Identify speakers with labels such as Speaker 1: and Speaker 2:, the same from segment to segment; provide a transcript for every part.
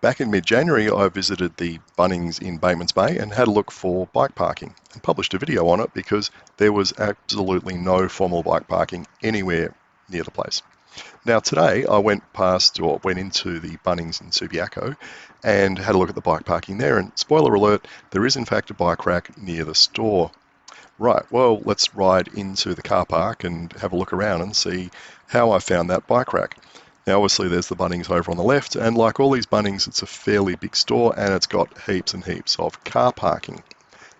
Speaker 1: Back in mid-January, I visited the Bunnings in Batemans Bay and had a look for bike parking and published a video on it because there was absolutely no formal bike parking anywhere near the place. Now today I went into the Bunnings in Subiaco and had a look at the bike parking there, and spoiler alert, there is in fact a bike rack near the store. Right, well, let's ride into the car park and have a look around and see how I found that bike rack. Now obviously there's the Bunnings over on the left, and like all these Bunnings, it's a fairly big store and it's got heaps and heaps of car parking.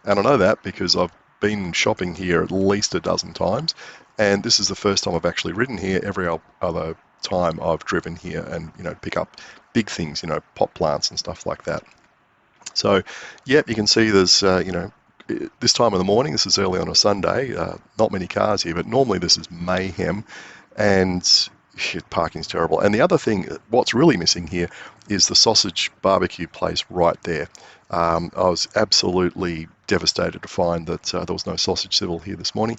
Speaker 1: And I know that because I've been shopping here at least a dozen times, and this is the first time I've actually ridden here. Every other time I've driven here and pick up big things, pot plants and stuff like that. So yeah, you can see there's this time of the morning, this is early on a Sunday, not many cars here, but normally this is mayhem, and parking's terrible. And the other thing, what's really missing here, is the sausage barbecue place right there. I was absolutely devastated to find that there was no sausage sizzle here this morning.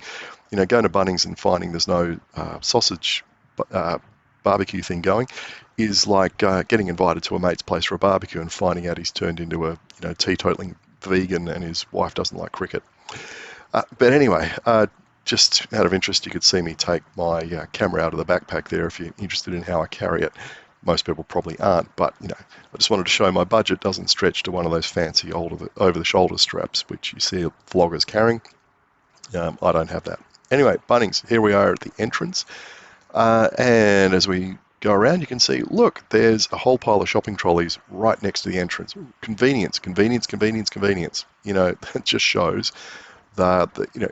Speaker 1: Going to Bunnings and finding there's no sausage barbecue thing going is like getting invited to a mate's place for a barbecue and finding out he's turned into a teetotaling vegan and his wife doesn't like cricket. But anyway, just out of interest, you could see me take my camera out of the backpack there if you're interested in how I carry it. Most people probably aren't, but I just wanted to show my budget doesn't stretch to one of those fancy over-the-shoulder straps which you see vloggers carrying. I don't have that. Anyway, Bunnings, here we are at the entrance, and as we go around, you can see, look, there's a whole pile of shopping trolleys right next to the entrance. Convenience, convenience, convenience, convenience. That just shows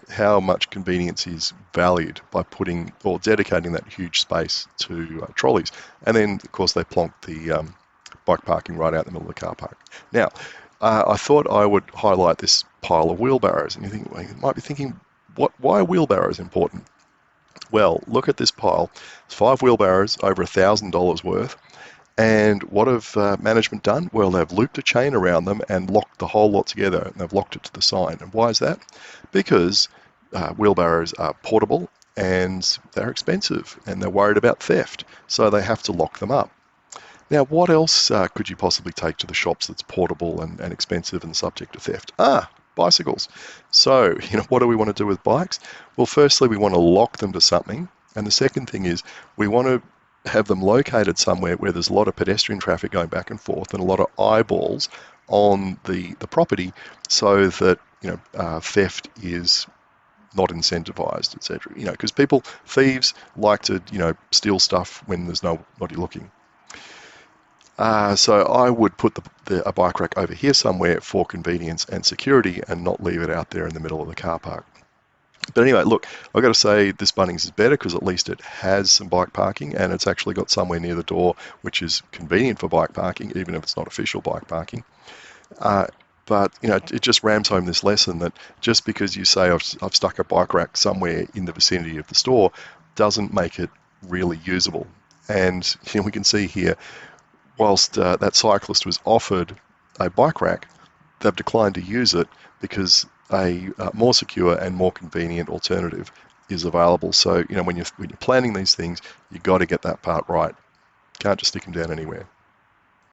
Speaker 1: how much convenience is valued by putting or dedicating that huge space to trolleys. And then, of course, they plonked the bike parking right out in the middle of the car park. Now, I thought I would highlight this pile of wheelbarrows. And you might be thinking, why are wheelbarrows important? Well, look at this pile. It's 5 wheelbarrows, over $1,000 worth. And what have management done? Well, they've looped a chain around them and locked the whole lot together, and they've locked it to the sign. And why is that? Because wheelbarrows are portable and they're expensive and they're worried about theft, so they have to lock them up. Now, what else could you possibly take to the shops that's portable and expensive and subject to theft? Bicycles. So, what do we want to do with bikes? Well, firstly, we want to lock them to something. And the second thing is we want to have them located somewhere where there's a lot of pedestrian traffic going back and forth and a lot of eyeballs on the property, so that theft is not incentivized, etc. Because thieves like to steal stuff when there's nobody looking. So I would put a bike rack over here somewhere for convenience and security and not leave it out there in the middle of the car park. But anyway, look, I've got to say this Bunnings is better because at least it has some bike parking, and it's actually got somewhere near the door which is convenient for bike parking, even if it's not official bike parking. But it just rams home this lesson that just because you say I've stuck a bike rack somewhere in the vicinity of the store doesn't make it really usable. And we can see here, whilst that cyclist was offered a bike rack, they've declined to use it because a more secure and more convenient alternative is available. So when you're planning these things, you've got to get that part right. Can't just stick them down anywhere.